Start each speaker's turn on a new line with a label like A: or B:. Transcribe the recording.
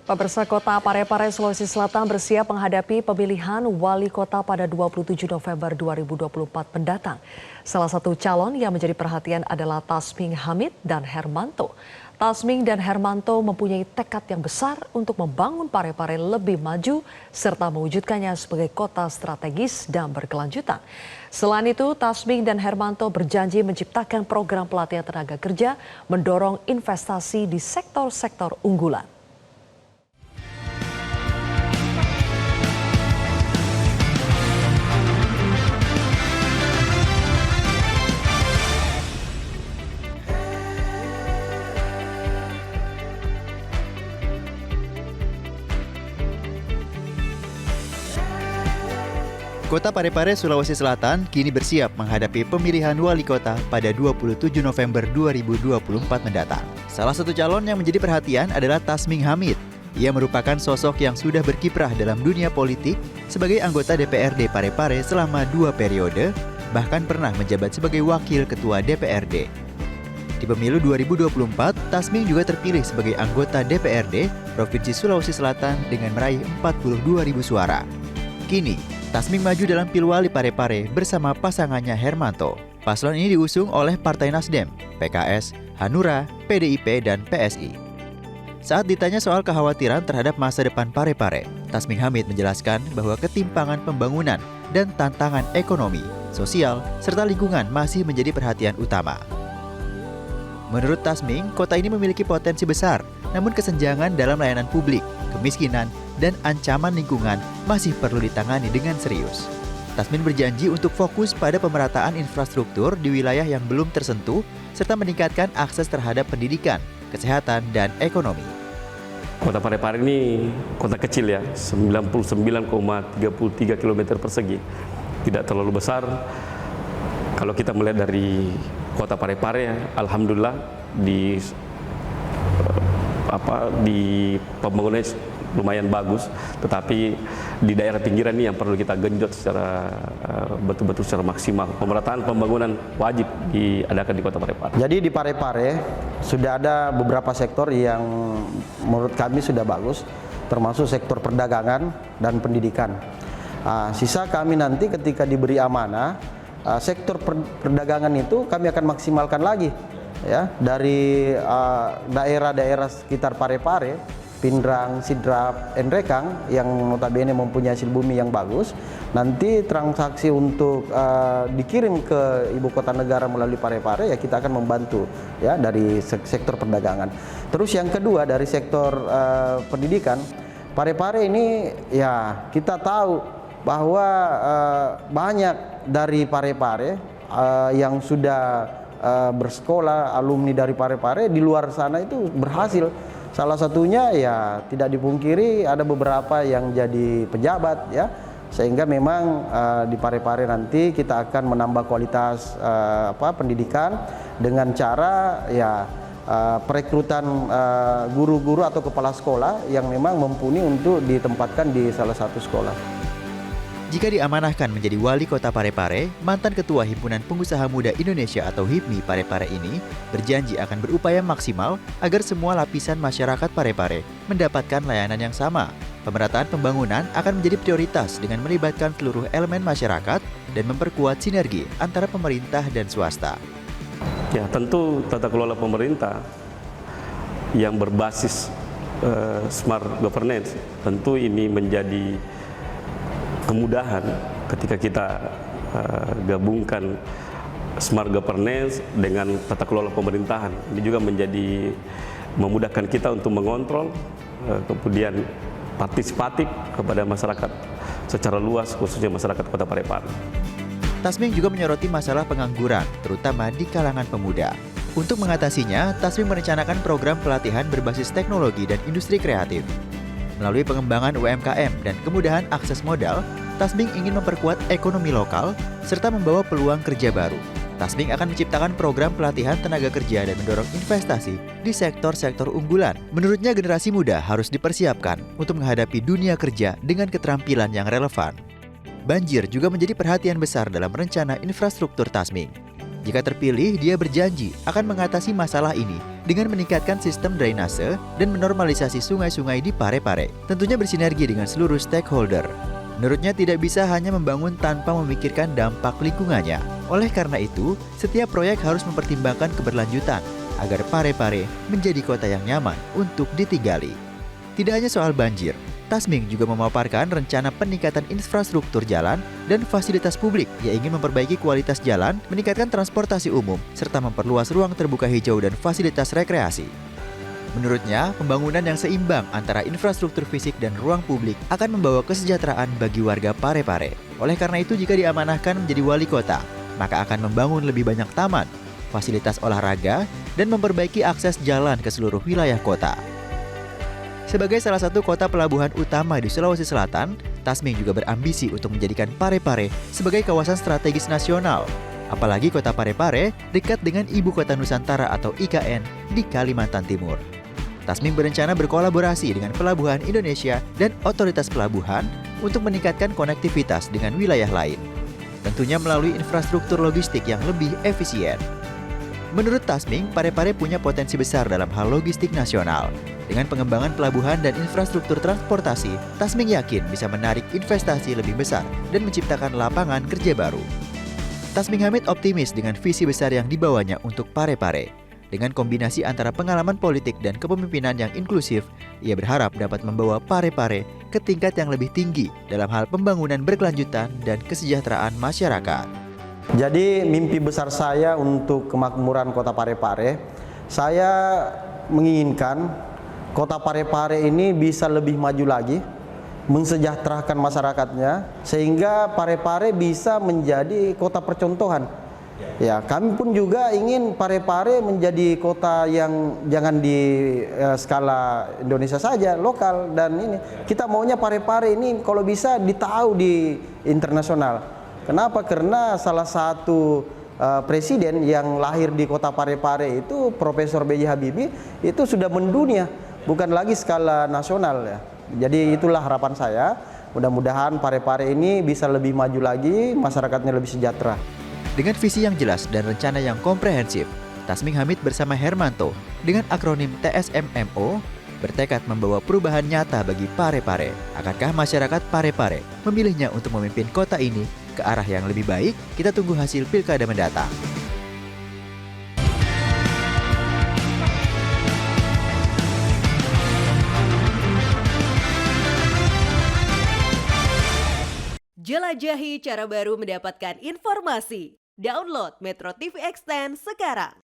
A: Pemirsa Kota Parepare, Sulawesi Selatan bersiap menghadapi pemilihan wali kota pada 27 November 2024 mendatang. Salah satu calon yang menjadi perhatian adalah Tasming Hamid dan Hermanto. Tasming dan Hermanto mempunyai tekad yang besar untuk membangun Parepare lebih maju serta mewujudkannya sebagai kota strategis dan berkelanjutan. Selain itu, Tasming dan Hermanto berjanji menciptakan program pelatihan tenaga kerja, mendorong investasi di sektor-sektor unggulan.
B: Kota Parepare, Sulawesi Selatan kini bersiap menghadapi pemilihan wali kota pada 27 November 2024 mendatang. Salah satu calon yang menjadi perhatian adalah Tasming Hamid. Ia merupakan sosok yang sudah berkiprah dalam dunia politik sebagai anggota DPRD Parepare selama 2 periode, bahkan pernah menjabat sebagai wakil ketua DPRD. Di pemilu 2024, Tasming juga terpilih sebagai anggota DPRD Provinsi Sulawesi Selatan dengan meraih 42.000 suara. Kini, Tasming maju dalam Pilwali Parepare bersama pasangannya Hermanto. Paslon ini diusung oleh Partai Nasdem, PKS, Hanura, PDIP, dan PSI. Saat ditanya soal kekhawatiran terhadap masa depan Parepare, Tasming Hamid menjelaskan bahwa ketimpangan pembangunan dan tantangan ekonomi, sosial, serta lingkungan masih menjadi perhatian utama. Menurut Tasming, kota ini memiliki potensi besar, namun kesenjangan dalam layanan publik, kemiskinan, dan ancaman lingkungan masih perlu ditangani dengan serius. Tasming berjanji untuk fokus pada pemerataan infrastruktur di wilayah yang belum tersentuh, serta meningkatkan akses terhadap pendidikan, kesehatan, dan ekonomi.
C: Kota Parepare ini kota kecil ya, 99,33 km persegi. Tidak terlalu besar. Kalau kita melihat dari Kota Parepare, alhamdulillah di pembangunannya lumayan bagus, tetapi di daerah pinggiran ini yang perlu kita genjot secara betul-betul secara maksimal. Pemerataan pembangunan wajib diadakan di Kota Parepare.
D: Jadi di Parepare sudah ada beberapa sektor yang menurut kami sudah bagus, termasuk sektor perdagangan dan pendidikan. Sisa kami nanti ketika diberi amanah, sektor perdagangan itu kami akan maksimalkan lagi, ya, dari daerah-daerah sekitar Parepare, Pindrang, Sidrap, Enrekang yang notabene mempunyai hasil bumi yang bagus. Nanti transaksi untuk dikirim ke ibu kota negara melalui Parepare, ya kita akan membantu ya dari sektor perdagangan. Terus yang kedua dari sektor pendidikan, Parepare ini ya kita tahu bahwa banyak dari Parepare yang sudah bersekolah, alumni dari Parepare di luar sana itu berhasil. Salah satunya ya tidak dipungkiri ada beberapa yang jadi pejabat ya, sehingga memang di Parepare nanti kita akan menambah kualitas pendidikan dengan cara ya perekrutan guru-guru atau kepala sekolah yang memang mumpuni untuk ditempatkan di salah satu sekolah.
B: Jika diamanahkan menjadi wali kota Parepare, mantan ketua Himpunan Pengusaha Muda Indonesia atau HIPMI Parepare ini berjanji akan berupaya maksimal agar semua lapisan masyarakat Parepare mendapatkan layanan yang sama. Pemerataan pembangunan akan menjadi prioritas dengan melibatkan seluruh elemen masyarakat dan memperkuat sinergi antara pemerintah dan swasta.
C: Ya, tentu tata kelola pemerintah yang berbasis smart governance, tentu ini menjadi kemudahan ketika kita gabungkan smart governance dengan tata kelola pemerintahan. Ini juga memudahkan kita untuk mengontrol, kemudian partisipatif kepada masyarakat secara luas, khususnya masyarakat Kota Parepare.
B: Tasming juga menyoroti masalah pengangguran, terutama di kalangan pemuda. Untuk mengatasinya, Tasming merencanakan program pelatihan berbasis teknologi dan industri kreatif. Melalui pengembangan UMKM dan kemudahan akses modal, Tasming ingin memperkuat ekonomi lokal serta membawa peluang kerja baru. Tasming akan menciptakan program pelatihan tenaga kerja dan mendorong investasi di sektor-sektor unggulan. Menurutnya, generasi muda harus dipersiapkan untuk menghadapi dunia kerja dengan keterampilan yang relevan. Banjir juga menjadi perhatian besar dalam rencana infrastruktur Tasming. Jika terpilih, dia berjanji akan mengatasi masalah ini dengan meningkatkan sistem drainase dan menormalisasi sungai-sungai di Parepare. Tentunya bersinergi dengan seluruh stakeholder. Menurutnya tidak bisa hanya membangun tanpa memikirkan dampak lingkungannya. Oleh karena itu, setiap proyek harus mempertimbangkan keberlanjutan agar Parepare menjadi kota yang nyaman untuk ditinggali. Tidak hanya soal banjir, Tasming juga memaparkan rencana peningkatan infrastruktur jalan dan fasilitas publik yang ingin memperbaiki kualitas jalan, meningkatkan transportasi umum, serta memperluas ruang terbuka hijau dan fasilitas rekreasi. Menurutnya, pembangunan yang seimbang antara infrastruktur fisik dan ruang publik akan membawa kesejahteraan bagi warga Parepare. Oleh karena itu, jika diamanahkan menjadi wali kota, maka akan membangun lebih banyak taman, fasilitas olahraga, dan memperbaiki akses jalan ke seluruh wilayah kota. Sebagai salah satu kota pelabuhan utama di Sulawesi Selatan, Tasming juga berambisi untuk menjadikan Parepare sebagai kawasan strategis nasional. Apalagi kota Parepare dekat dengan Ibu Kota Nusantara atau IKN di Kalimantan Timur. Tasming berencana berkolaborasi dengan Pelabuhan Indonesia dan Otoritas Pelabuhan untuk meningkatkan konektivitas dengan wilayah lain. Tentunya melalui infrastruktur logistik yang lebih efisien. Menurut Tasming, Parepare punya potensi besar dalam hal logistik nasional. Dengan pengembangan pelabuhan dan infrastruktur transportasi, Tasming yakin bisa menarik investasi lebih besar dan menciptakan lapangan kerja baru. Tasming Hamid optimis dengan visi besar yang dibawanya untuk Parepare. Dengan kombinasi antara pengalaman politik dan kepemimpinan yang inklusif, ia berharap dapat membawa Parepare ke tingkat yang lebih tinggi dalam hal pembangunan berkelanjutan dan kesejahteraan masyarakat.
D: Jadi mimpi besar saya untuk kemakmuran kota Parepare, saya menginginkan kota Parepare ini bisa lebih maju lagi, mensejahterakan masyarakatnya, sehingga Parepare bisa menjadi kota percontohan. Ya, kami pun juga ingin Parepare menjadi kota yang jangan di skala Indonesia saja, lokal, dan ini kita maunya Parepare ini kalau bisa ditahu di internasional. Kenapa? Karena salah satu presiden yang lahir di kota Parepare itu Profesor B.J. Habibie itu sudah mendunia, bukan lagi skala nasional ya. Jadi itulah harapan saya, mudah-mudahan Parepare ini bisa lebih maju lagi, masyarakatnya lebih sejahtera.
B: Dengan visi yang jelas dan rencana yang komprehensif, Tasming Hamid bersama Hermanto dengan akronim TSMMO bertekad membawa perubahan nyata bagi Parepare. Akankah masyarakat Parepare memilihnya untuk memimpin kota ini ke arah yang lebih baik? Kita tunggu hasil pilkada mendatang.
E: Jelajahi cara baru mendapatkan informasi. Download Metro TV Extend sekarang.